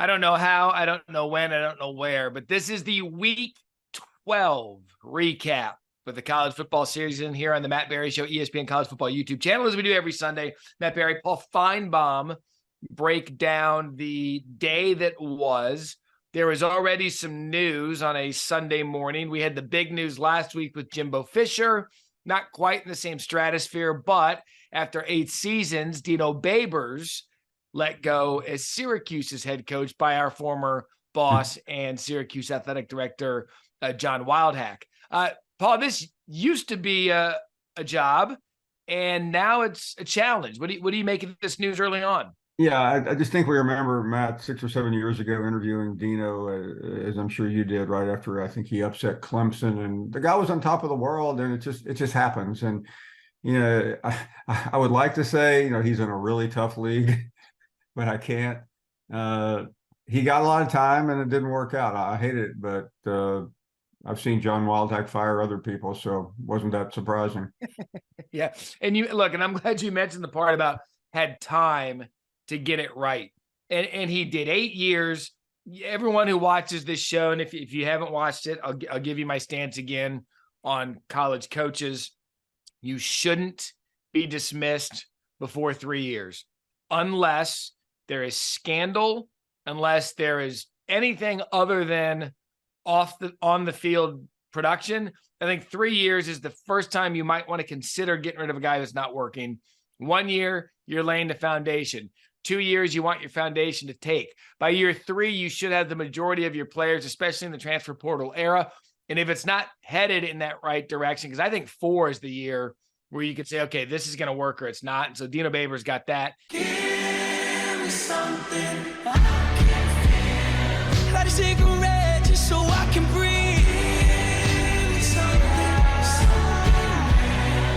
I don't know how, I don't know when, I don't know where, but this is the Week 12 recap for the college football season here on the Matt Barrie Show, ESPN College Football YouTube channel, as we do every Sunday. Matt Barrie, Paul Finebaum break down the day that was. There was already some news on a Sunday morning. We had the big news last week with Jimbo Fisher, not quite in the same stratosphere, but after 8 seasons, Dino Babers let go as Syracuse's head coach by our former boss and Syracuse athletic director, John Wildhack. Paul, this used to be a job, and now it's a challenge. What do you make of this news early on? Yeah, I just think we remember, Matt, 6 or 7 years ago interviewing Dino, as I'm sure you did, right after I think he upset Clemson, and the guy was on top of the world, and it just happens. And I would like to say he's in a really tough league, but I can't. He got a lot of time, and it didn't work out. I hate it, but I've seen John Wildhack fire other people, so wasn't that surprising? Yeah, and you look, and I'm glad you mentioned the part about had time to get it right. And he did 8 years. Everyone who watches this show, and if you haven't watched it, I'll give you my stance again on college coaches. You shouldn't be dismissed before 3 years unless there is scandal, unless there is anything other than on the field production. I think 3 years is the first time you might want to consider getting rid of a guy that's not working. 1 year, you're laying the foundation. 2 years, you want your foundation to take. By year 3, you should have the majority of your players, especially in the transfer portal era. And if it's not headed in that right direction, because I think 4 is the year where you could say, okay, this is going to work or it's not. And so Dino Babers got that.